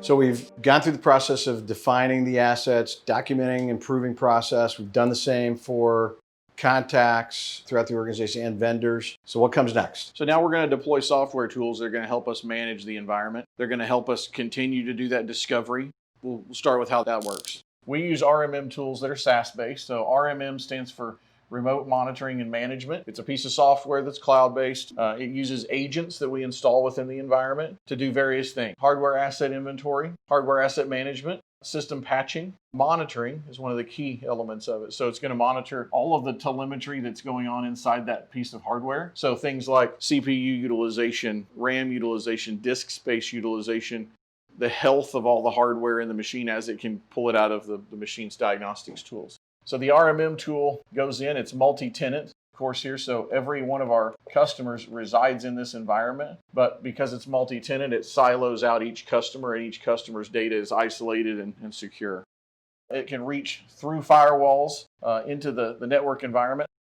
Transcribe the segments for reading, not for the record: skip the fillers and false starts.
So we've gone through the process of defining the assets, documenting, improving process. We've done the same for contacts throughout the organization and vendors. So what comes next? So now we're going to deploy software tools that are going to help us manage the environment. They're going to help us continue to do that discovery. We'll start with how that works. We use RMM tools that are SaaS-based. So RMM stands for Remote Monitoring and Management. It's a piece of software that's cloud-based. It uses agents that we install within the environment to do various things. Hardware asset inventory, hardware asset management, system patching. Monitoring is one of the key elements of it. So it's going to monitor all of the telemetry that's going on inside that piece of hardware. So things like CPU utilization, RAM utilization, disk space utilization, the health of all the hardware in the machine as it can pull it out of the machine's diagnostics tools. So the RMM tool goes in, it's multi-tenant, of course, here. So every one of our customers resides in this environment, but because it's multi-tenant, it silos out each customer, and each customer's data is isolated and secure. It can reach through firewalls into the network environment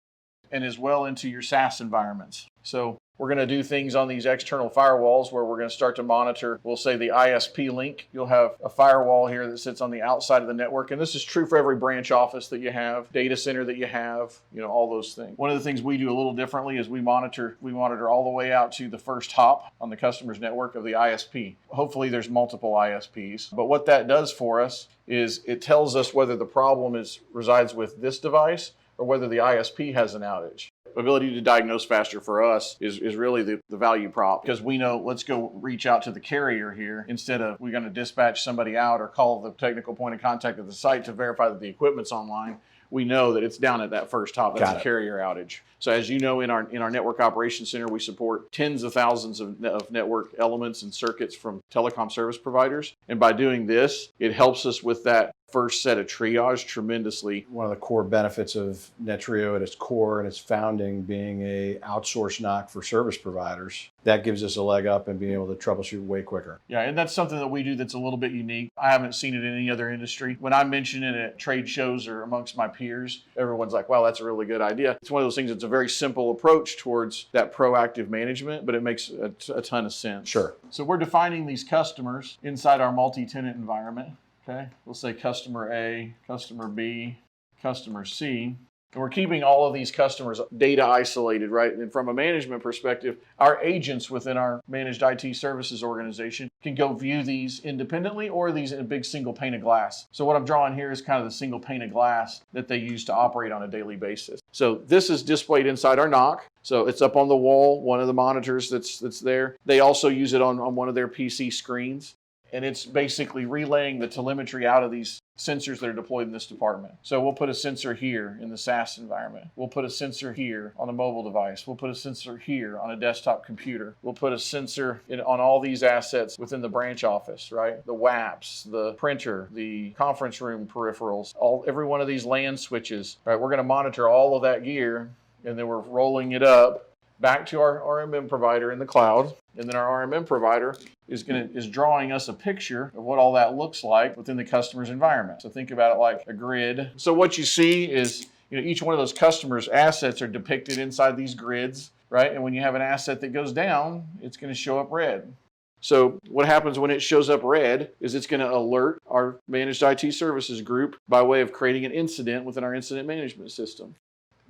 and as well into your SaaS environments. So we're going to do things on these external firewalls where we're going to start to monitor, we'll say the ISP link. You'll have a firewall here that sits on the outside of the network. And this is true for every branch office that you have, data center that you have, all those things. One of the things we do a little differently is we monitor all the way out to the first hop on the customer's network of the ISP. Hopefully there's multiple ISPs. But what that does for us is it tells us whether the problem resides with this device or whether the ISP has an outage. The ability to diagnose faster for us is really the value prop, because we know, let's go reach out to the carrier here instead of we're going to dispatch somebody out or call the technical point of contact at the site to verify that the equipment's online. We know that it's down at that first hop. That's a carrier outage. So as you know, in our network operations center, we support tens of thousands of network elements and circuits from telecom service providers. And by doing this, it helps us with that first set of triage tremendously. One of the core benefits of Netrio at its core and its founding being a outsourced NOC for service providers, that gives us a leg up in being able to troubleshoot way quicker. Yeah, and that's something that we do that's a little bit unique. I haven't seen it in any other industry. When I mention it at trade shows or amongst my peers, everyone's like, wow, that's a really good idea. It's one of those things that's a very simple approach towards that proactive management, but it makes a ton of sense. Sure. So we're defining these customers inside our multi-tenant environment. Okay, we'll say customer A, customer B, customer C. And we're keeping all of these customers' data isolated, right? And from a management perspective, our agents within our managed IT services organization can go view these independently or these in a big single pane of glass. So what I'm drawing here is kind of the single pane of glass that they use to operate on a daily basis. So this is displayed inside our NOC. So it's up on the wall, one of the monitors that's there. They also use it on one of their PC screens. And it's basically relaying the telemetry out of these sensors that are deployed in this department. So we'll put a sensor here in the SaaS environment. We'll put a sensor here on a mobile device. We'll put a sensor here on a desktop computer. We'll put a sensor on all these assets within the branch office, right? The WAPs, the printer, the conference room peripherals, every one of these LAN switches, right? We're going to monitor all of that gear, and then we're rolling it up back to our RMM provider in the cloud. And then our RMM provider is drawing us a picture of what all that looks like within the customer's environment. So think about it like a grid. So what you see is, each one of those customers' assets are depicted inside these grids, right? And when you have an asset that goes down, it's going to show up red. So what happens when it shows up red is it's going to alert our managed IT services group by way of creating an incident within our incident management system.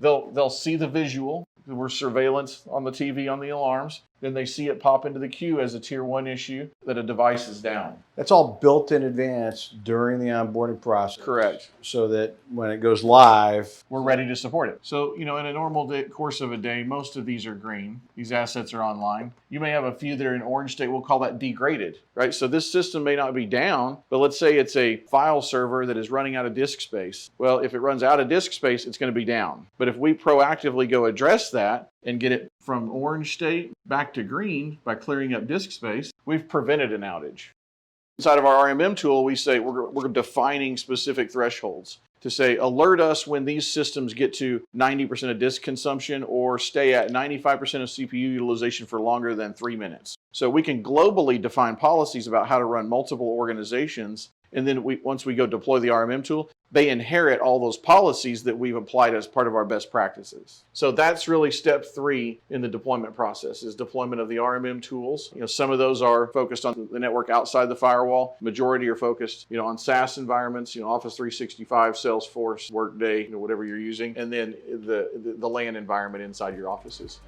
They'll see the visual. We're surveillance on the TV on the alarms. Then they see it pop into the queue as a tier 1 issue that a device is down. That's all built in advance during the onboarding process. Correct. So that when it goes live, we're ready to support it. So, in a normal course of a day, most of these are green. These assets are online. You may have a few that are in orange state. We'll call that degraded, right? So this system may not be down, but let's say it's a file server that is running out of disk space. Well, if it runs out of disk space, it's going to be down. But if we proactively go address that and get it from orange state back to green by clearing up disk space, we've prevented an outage. Inside of our RMM tool, we say we're defining specific thresholds to say, alert us when these systems get to 90% of disk consumption or stay at 95% of CPU utilization for longer than 3 minutes. So we can globally define policies about how to run multiple organizations And then once we go deploy the RMM tool, they inherit all those policies that we've applied as part of our best practices. So that's really step 3 in the deployment process, is deployment of the RMM tools. Some of those are focused on the network outside the firewall. Majority are focused, on SaaS environments, Office 365, Salesforce, Workday, whatever you're using, and then the LAN environment inside your offices.